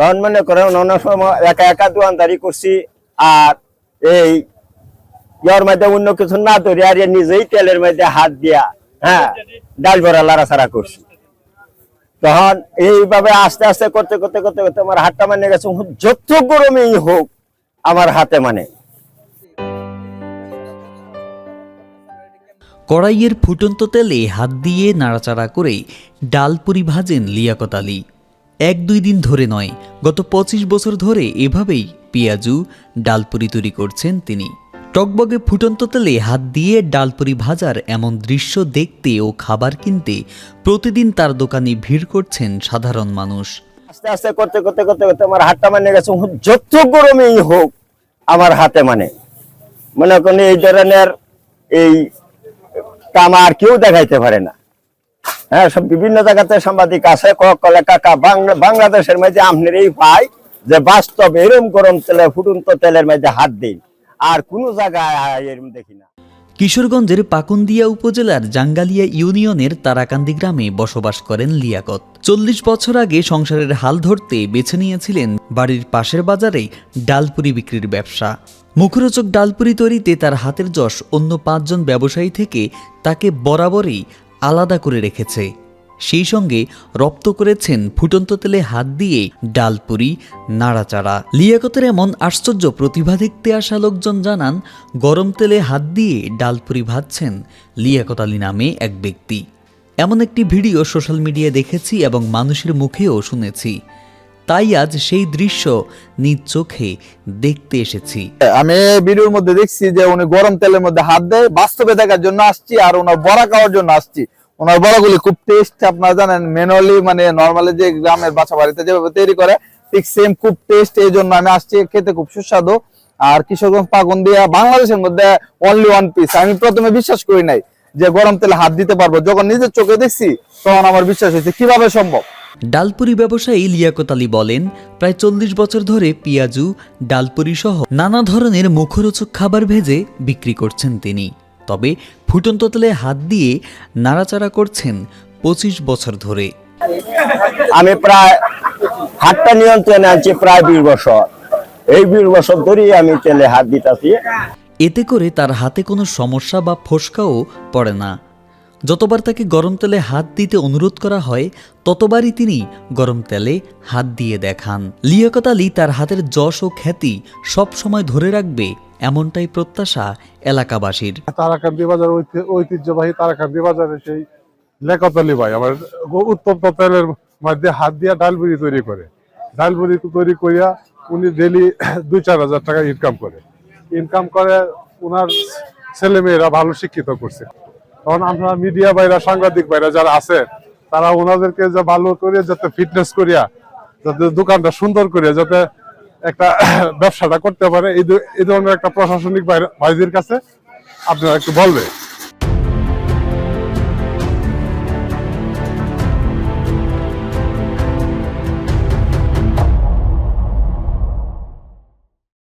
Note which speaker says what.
Speaker 1: তখন মনে করেন অন্য সময় একা একা দোকানদারি করছি, আর এই ইয়ার মধ্যে অন্য কিছু না ধরে আর নিজেই তেলের মধ্যে হাত দিয়া ডাল ভরা লাড়াছাড়া করছি। তখন এইভাবে আস্তে আস্তে করতে করতে করতে করতে আমার হাতটা মানে গেছে, যত গরমেই হোক আমার হাতে মানে।
Speaker 2: কড়াইয়ের ফুটন্ত তেলে হাত দিয়ে নাড়াচাড়া করে ডালপুরি ভাজেন লিয়াকত আলী। 1-2 দিন ধরে নয়, গত 25 বছর ধরে এভাবেই পেঁয়াজু ডালপুরি তৈরি করছেন তিনি। টকবগে ফুটন্ত তেলে হাত দিয়ে ডালপুরি ভাজার এমন দৃশ্য দেখতে ও খাবার কিনতে প্রতিদিন তার দোকানে ভিড় করছেন সাধারণ মানুষ।
Speaker 1: আস্তে আস্তে করতে করতে করতে করতে আমার হাতটা মানে গেছে, যত গরমেই হোক আমার হাতে মানে। মনে করেন এই ধরনের এই কাম আর কেউ দেখাইতে পারে না। সব বিভিন্ন জায়গাতে সাংবাদিক আছে, কলে কাকা বাংলাদেশের মধ্যে আপনার এই পাই যে বাস্তব এরম গরম তেলে ফুটন্ত তেলের মধ্যে হাত দিন, আর কোন জায়গায় এরম দেখি না।
Speaker 2: কিশোরগঞ্জের পাকুন্দিয়া উপজেলার জাঙ্গালিয়া ইউনিয়নের তারাকান্দি গ্রামে বসবাস করেন লিয়াকত। 40 বছর আগে সংসারের হাল ধরতে বেছে নিয়েছিলেন বাড়ির পাশের বাজারে ডালপুরি বিক্রির ব্যবসা। মুখরোচক ডালপুরি তৈরিতে তার হাতের যশ অন্য 5 জন ব্যবসায়ী থেকে তাকে বরাবরই আলাদা করে রেখেছে। সেই সঙ্গে রপ্ত করেছেন ফুটন্ত তেলে হাত দিয়ে ডালপুরি নাড়াচাড়া। লিয়াকতের এমন আশ্চর্য প্রতিভা দেখতে আসা লোকজন জানান, গরম তেলে হাত দিয়ে ডালপুরি ভাজছেন লিয়াকত আলী নামে এক ব্যক্তি। এমন একটি ভিডিও সোশ্যাল মিডিয়ায় দেখেছি এবং মানুষের মুখেও শুনেছি, তাই আজ সেই দৃশ্য নিজ চোখে দেখতে এসেছি।
Speaker 3: আমি ভিডিওর মধ্যে দেখছি যে উনি গরম তেলের মধ্যে হাত দেয়, বাস্তবে দেখার জন্য আসছি আর ওনার বড়া খাওয়ার জন্য আসছি। ওনার বড়াগুলি খুব টেস্ট, আপনারা জানেন ম্যানুয়ালি মানে নরমালি যে গ্রামের বাসা বাড়িতে যেভাবে তৈরি করে ঠিক সেম খুব টেস্ট, এই জন্য আমি আসছি। খেতে খুব সুস্বাদু। আর কিশোরগঞ্জ পাকুন্দিয়া বাংলাদেশের মধ্যে অনলি 1 পিস। আমি প্রথমে বিশ্বাস করি নাই যে গরম তেলে হাত দিতে পারবো, যখন নিজের চোখে দেখছি তখন আমার বিশ্বাস হয়েছে কিভাবে সম্ভব।
Speaker 2: ডালপুরি ব্যবসায়ী লিয়াকত আলী বলেন, প্রায় 40 বছর ধরে পেঁয়াজু ডালপুরি সহ নানা ধরনের মুখরোচক খাবার ভেজে বিক্রি করছেন তিনি। তবে ফুটন্ত তেলে হাত দিয়ে নাড়াচাড়া করছেন 25 বছর ধরে।
Speaker 1: আমি প্রায় হাতটা নিয়ন্ত্রণে আনছি প্রায় 20 বছর। এই 20 বছর ধরেই আমি তেলে হাত দিতেছি।
Speaker 2: এতে করে তার হাতে কোনো সমস্যা বা ফোসকাও পড়ে না। যতবার তাকে গরম তেলে হাত দিতে অনুরোধ করা হয়, ততবারই তিনি গরম তেলে হাত দিয়ে দেখান। লিয়াকত আলী তার হাতের যশ ও খ্যাতি সব সময় ধরে রাখবে, এমনটাই প্রত্যাশা এলাকাবাসীর।
Speaker 4: তারাকান্দি বাজার ঐতিহ্যবাহী তারাকান্দি বাজারে সেই লিয়াকত আলী ভাই আমার উত্তপ্ত তেলের মধ্যে হাত দিয়া ডালপুরি তৈরি করে। ডালপুরি তৈরি করিয়া উনি ডেলি 2-4 হাজার টাকা ইনকাম করে ওনার ছেলে মেয়েরা ভালো শিক্ষিত করছে। তখন আমরা মিডিয়া ভাইরা, সাংবাদিক ভাইরা যারা আছে, তারা ওনাদেরকে যে ভালো করে যাতে ফিটনেস করিয়া যাতে দোকানটা সুন্দর করিয়া যাতে একটা ব্যবসাটা করতে পারে, এই ধরনের একটা প্রশাসনিক ভাইদের কাছে আপনারা একটু বলবে।